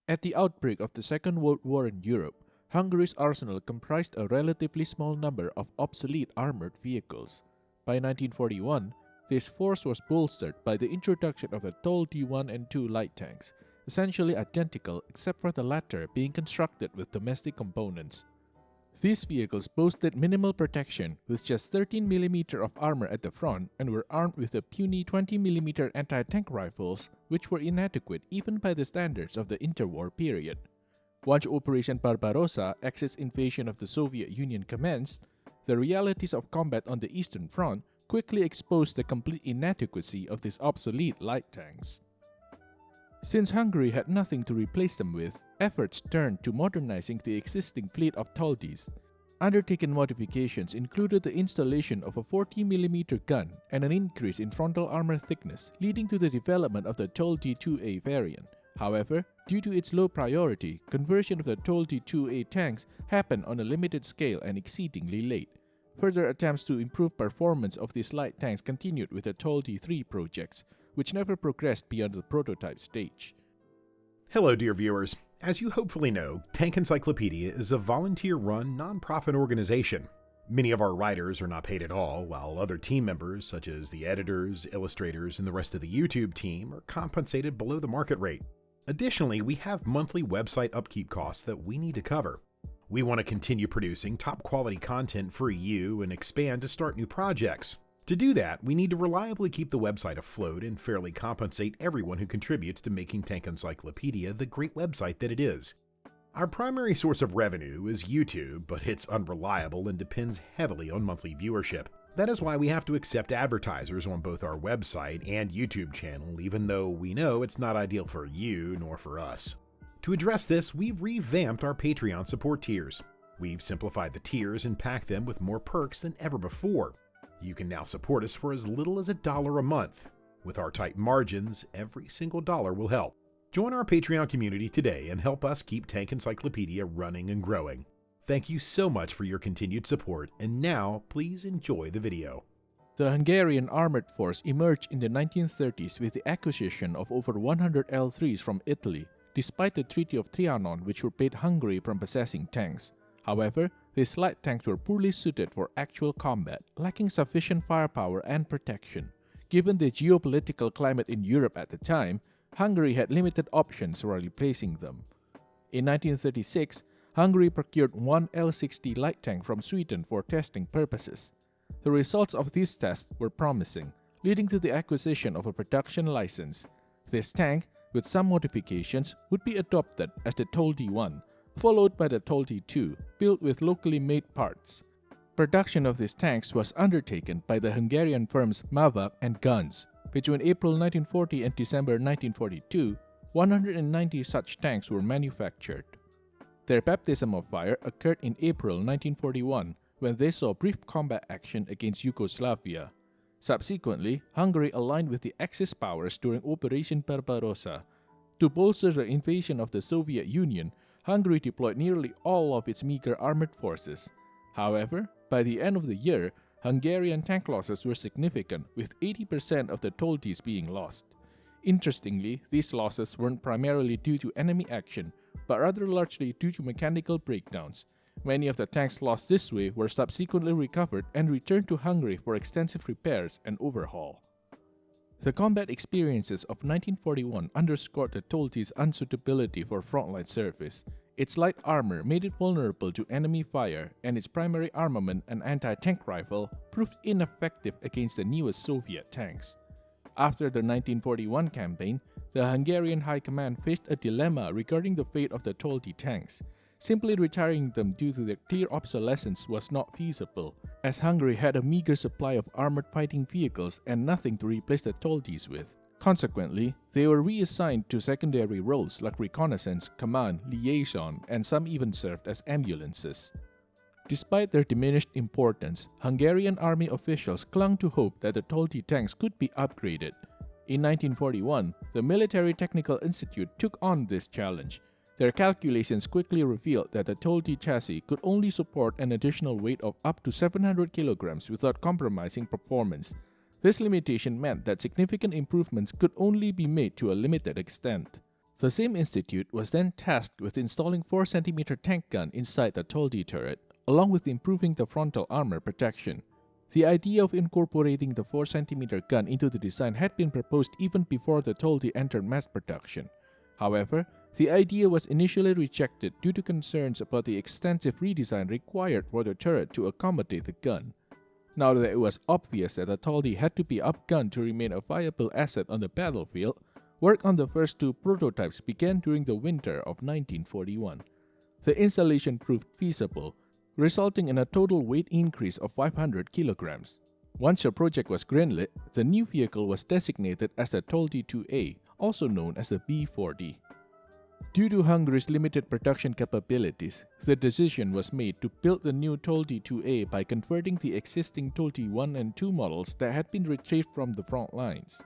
At the outbreak of the Second World War in Europe, Hungary's arsenal comprised a relatively small number of obsolete armored vehicles. By 1941, this force was bolstered by the introduction of the Toldi I and II light tanks, essentially identical except for the latter being constructed with domestic components. These vehicles boasted minimal protection with just 13mm of armor at the front and were armed with the puny 20mm anti-tank rifles, which were inadequate even by the standards of the interwar period. Once Operation Barbarossa, Axis invasion of the Soviet Union, commenced, the realities of combat on the Eastern Front quickly exposed the complete inadequacy of these obsolete light tanks. Since Hungary had nothing to replace them with, efforts turned to modernizing the existing fleet of Toldis. Undertaken modifications included the installation of a 40mm gun and an increase in frontal armor thickness, leading to the development of the Toldi IIA variant. However, due to its low priority, conversion of the Toldi IIA tanks happened on a limited scale and exceedingly late. Further attempts to improve performance of these light tanks continued with the Toldi III projects, which never progressed beyond the prototype stage. Hello, dear viewers. As you hopefully know, Tank Encyclopedia is a volunteer-run, non-profit organization. Many of our writers are not paid at all, while other team members, such as the editors, illustrators, and the rest of the YouTube team, are compensated below the market rate. Additionally, we have monthly website upkeep costs that we need to cover. We want to continue producing top-quality content for you and expand to start new projects. To do that, we need to reliably keep the website afloat and fairly compensate everyone who contributes to making Tank Encyclopedia the great website that it is. Our primary source of revenue is YouTube, but it's unreliable and depends heavily on monthly viewership. That is why we have to accept advertisers on both our website and YouTube channel, even though we know it's not ideal for you nor for us. To address this, we've revamped our Patreon support tiers. We've simplified the tiers and packed them with more perks than ever before. You can now support us for as little as $1 a month. With our tight margins, every single dollar will help. Join our Patreon community today and help us keep Tank Encyclopedia running and growing. Thank you so much for your continued support, and now please enjoy the video. The Hungarian armored force emerged in the 1930s with the acquisition of over 100 L3s from Italy, despite the Treaty of Trianon, which forbade Hungary from possessing tanks. However, these light tanks were poorly suited for actual combat, lacking sufficient firepower and protection. Given the geopolitical climate in Europe at the time, Hungary had limited options for replacing them. In 1936, Hungary procured one L60 light tank from Sweden for testing purposes. The results of these tests were promising, leading to the acquisition of a production license. This tank, with some modifications, would be adopted as the Toldi I, followed by the Toldi II, built with locally made parts. Production of these tanks was undertaken by the Hungarian firms Mava and Guns. Between April 1940 and December 1942, 190 such tanks were manufactured. Their baptism of fire occurred in April 1941 when they saw brief combat action against Yugoslavia. Subsequently, Hungary aligned with the Axis powers during Operation Barbarossa. To bolster the invasion of the Soviet Union, Hungary deployed nearly all of its meager armored forces. However, by the end of the year, Hungarian tank losses were significant, with 80% of the Toldis being lost. Interestingly, these losses weren't primarily due to enemy action, but rather largely due to mechanical breakdowns. Many of the tanks lost this way were subsequently recovered and returned to Hungary for extensive repairs and overhaul. The combat experiences of 1941 underscored the Toldis' unsuitability for frontline service. Its light armor made it vulnerable to enemy fire, and its primary armament, an anti-tank rifle, proved ineffective against the newest Soviet tanks. After the 1941 campaign, the Hungarian High Command faced a dilemma regarding the fate of the Toldi tanks. Simply retiring them due to their clear obsolescence was not feasible, as Hungary had a meager supply of armored fighting vehicles and nothing to replace the Toldis with. Consequently, they were reassigned to secondary roles like reconnaissance, command, liaison, and some even served as ambulances. Despite their diminished importance, Hungarian army officials clung to hope that the Toldi tanks could be upgraded. In 1941, the Military Technical Institute took on this challenge. Their calculations quickly revealed that the Toldi chassis could only support an additional weight of up to 700 kilograms without compromising performance. This limitation meant that significant improvements could only be made to a limited extent. The same institute was then tasked with installing 4 cm tank gun inside the Toldi turret, along with improving the frontal armor protection. The idea of incorporating the 4 cm gun into the design had been proposed even before the Toldi entered mass production. However, the idea was initially rejected due to concerns about the extensive redesign required for the turret to accommodate the gun. Now that it was obvious that the Toldi had to be upgunned to remain a viable asset on the battlefield, work on the first 2 prototypes began during the winter of 1941. The installation proved feasible, resulting in a total weight increase of 500 kilograms. Once the project was greenlit, the new vehicle was designated as the Toldi IIA, also known as the B40. Due to Hungary's limited production capabilities, the decision was made to build the new Toldi IIA by converting the existing Toldi I and II models that had been retrieved from the front lines.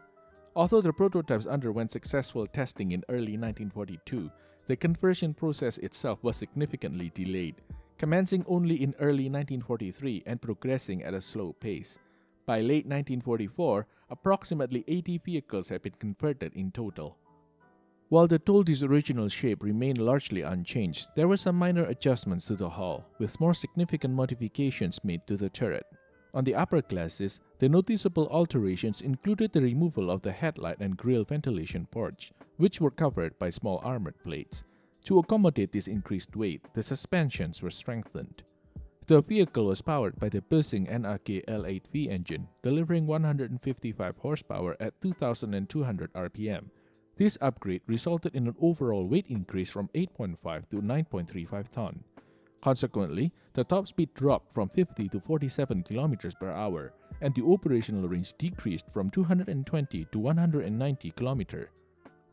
Although the prototypes underwent successful testing in early 1942, the conversion process itself was significantly delayed, commencing only in early 1943 and progressing at a slow pace. By late 1944, approximately 80 vehicles had been converted in total. While the Toldi's original shape remained largely unchanged, there were some minor adjustments to the hull, with more significant modifications made to the turret. On the upper classes, the noticeable alterations included the removal of the headlight and grille ventilation ports, which were covered by small armored plates. To accommodate this increased weight, the suspensions were strengthened. The vehicle was powered by the buzzing NAK L8V engine, delivering 155 horsepower at 2,200 rpm. This upgrade resulted in an overall weight increase from 8.5 to 9.35 ton. Consequently, the top speed dropped from 50 to 47 km per hour, and the operational range decreased from 220 to 190 km.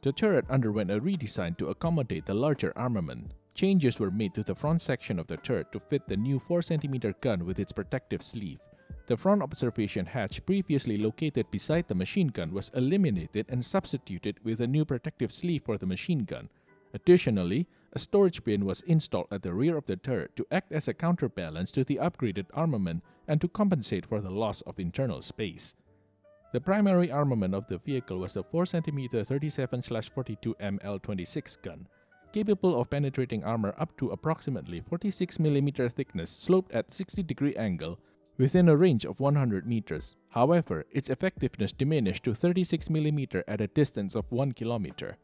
The turret underwent a redesign to accommodate the larger armament. Changes were made to the front section of the turret to fit the new 4 cm gun with its protective sleeve. The front observation hatch previously located beside the machine gun was eliminated and substituted with a new protective sleeve for the machine gun. Additionally, a storage bin was installed at the rear of the turret to act as a counterbalance to the upgraded armament and to compensate for the loss of internal space. The primary armament of the vehicle was the 4 cm 37/42 ML26 gun, capable of penetrating armor up to approximately 46 mm thickness sloped at 60-degree angle within a range of 100 meters. However, its effectiveness diminished to 36 mm at a distance of 1 km.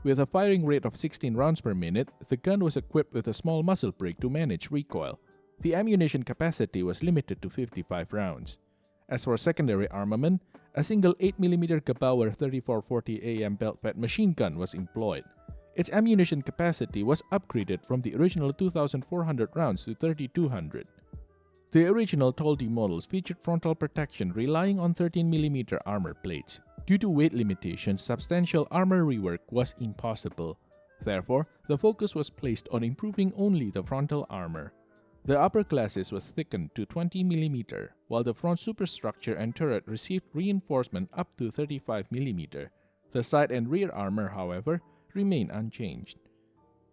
With a firing rate of 16 rounds per minute, the gun was equipped with a small muzzle brake to manage recoil. The ammunition capacity was limited to 55 rounds. As for secondary armament, a single 8mm Gebauer 3440 AM belt-fed machine gun was employed. Its ammunition capacity was upgraded from the original 2,400 rounds to 3,200. The original Toldi models featured frontal protection relying on 13mm armor plates. Due to weight limitations, substantial armor rework was impossible. Therefore, the focus was placed on improving only the frontal armor. The upper classes was thickened to 20mm, while the front superstructure and turret received reinforcement up to 35mm. The side and rear armor, however, remained unchanged.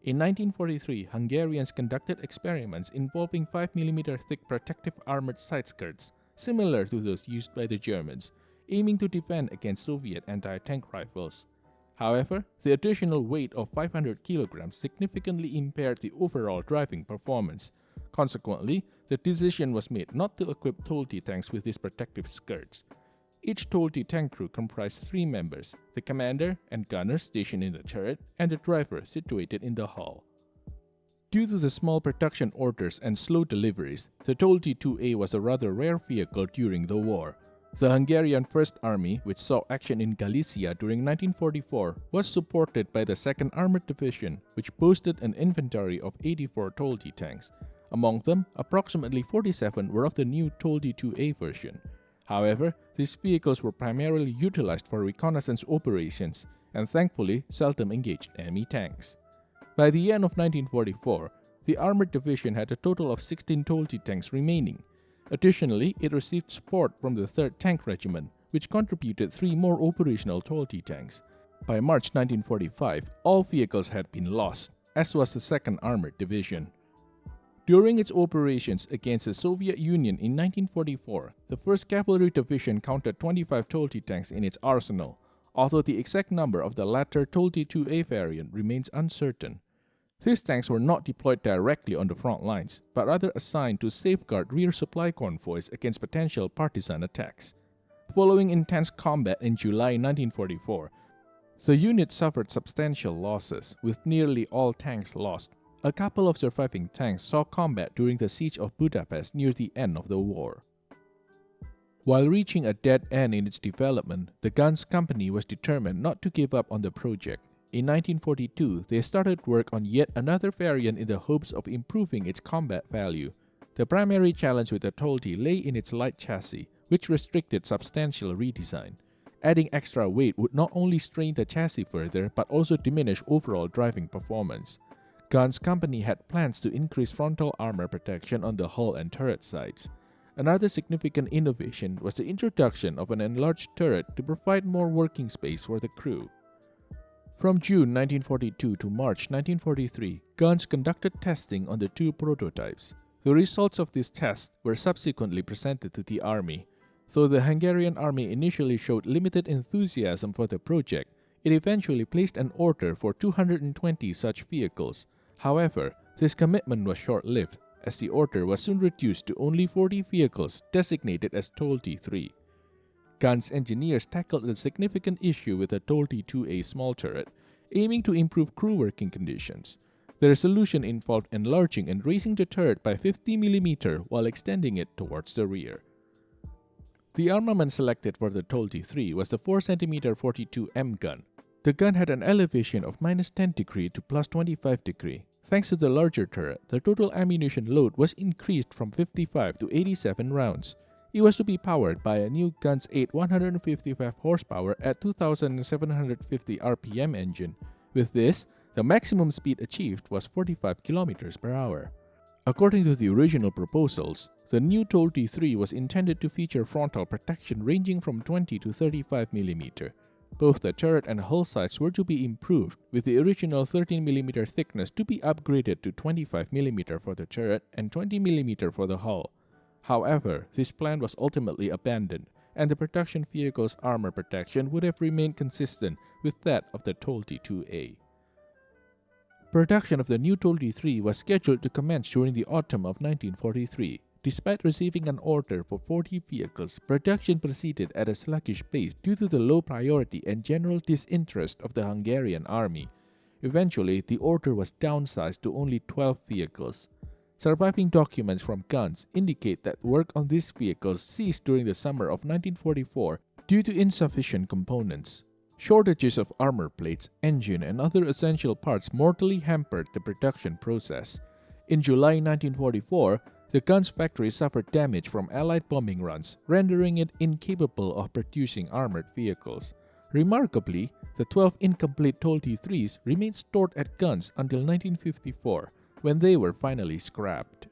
In 1943, Hungarians conducted experiments involving 5mm thick protective armored side skirts, similar to those used by the Germans, aiming to defend against Soviet anti-tank rifles. However, the additional weight of 500 kilograms significantly impaired the overall driving performance. Consequently, the decision was made not to equip Toldi tanks with these protective skirts. Each Toldi tank crew comprised 3 members, the commander and gunner stationed in the turret, and the driver situated in the hull. Due to the small production orders and slow deliveries, the Toldi IIA was a rather rare vehicle during the war. The Hungarian First Army, which saw action in Galicia during 1944, was supported by the 2nd Armored Division, which boasted an inventory of 84 Toldi tanks. Among them, approximately 47 were of the new Toldi IIA version. However, these vehicles were primarily utilized for reconnaissance operations and thankfully seldom engaged enemy tanks. By the end of 1944, the Armored Division had a total of 16 Toldi tanks remaining. Additionally, it received support from the 3rd Tank Regiment, which contributed 3 more operational Toldi tanks. By March 1945, all vehicles had been lost, as was the 2nd Armored Division. During its operations against the Soviet Union in 1944, the 1st Cavalry Division counted 25 Toldi tanks in its arsenal. although the exact number of the latter Toldi IIA variant remains uncertain. These tanks were not deployed directly on the front lines, but rather assigned to safeguard rear supply convoys against potential partisan attacks. Following intense combat in July 1944, the unit suffered substantial losses, with nearly all tanks lost. A couple of surviving tanks saw combat during the siege of Budapest near the end of the war. While reaching a dead end in its development, the Guns Company was determined not to give up on the project. In 1942, they started work on yet another variant in the hopes of improving its combat value. The primary challenge with the Toldi lay in its light chassis, which restricted substantial redesign. Adding extra weight would not only strain the chassis further, but also diminish overall driving performance. Guns Company had plans to increase frontal armor protection on the hull and turret sides. Another significant innovation was the introduction of an enlarged turret to provide more working space for the crew. From June 1942 to March 1943, Guns conducted testing on the two prototypes. The results of these tests were subsequently presented to the army. Though the Hungarian army initially showed limited enthusiasm for the project, it eventually placed an order for 220 such vehicles. However, this commitment was short-lived, as the order was soon reduced to only 40 vehicles designated as Toldi III. Guns engineers tackled the significant issue with the Toldi IIA small turret, aiming to improve crew working conditions. Their solution involved enlarging and raising the turret by 50 mm while extending it towards the rear. The armament selected for the Toldi III was the 4 cm 42M gun. The gun had an elevation of -10 degrees to +25 degrees. Thanks to the larger turret, the total ammunition load was increased from 55 to 87 rounds. It was to be powered by a new Guns 8 155 horsepower at 2,750 RPM engine. With this, the maximum speed achieved was 45 km per hour. According to the original proposals, the new Toldi III was intended to feature frontal protection ranging from 20 to 35 mm. Both the turret and hull sides were to be improved, with the original 13 mm thickness to be upgraded to 25 mm for the turret and 20 mm for the hull. However, this plan was ultimately abandoned, and the production vehicle's armor protection would have remained consistent with that of the Toldi IIA. Production of the new Toldi III was scheduled to commence during the autumn of 1943. Despite receiving an order for 40 vehicles, production proceeded at a sluggish pace due to the low priority and general disinterest of the Hungarian army. Eventually, the order was downsized to only 12 vehicles. Surviving documents from Guns indicate that work on these vehicles ceased during the summer of 1944 due to insufficient components. Shortages of armor plates, engine, and other essential parts mortally hampered the production process. In July 1944, the Guns factory suffered damage from Allied bombing runs, rendering it incapable of producing armored vehicles. Remarkably, the 12 incomplete Toldi IIIs remained stored at Guns until 1954, when they were finally scrapped.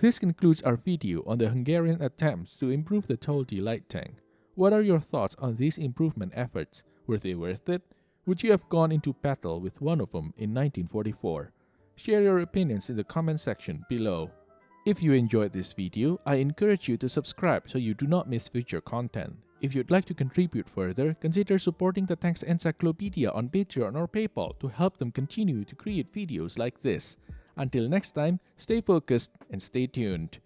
This concludes our video on the Hungarian attempts to improve the Toldi light tank. What are your thoughts on these improvement efforts? Were they worth it? Would you have gone into battle with one of them in 1944? Share your opinions in the comment section below. If you enjoyed this video, I encourage you to subscribe so you do not miss future content. If you'd like to contribute further, consider supporting the Tanks Encyclopedia on Patreon or PayPal to help them continue to create videos like this. Until next time, stay focused and stay tuned.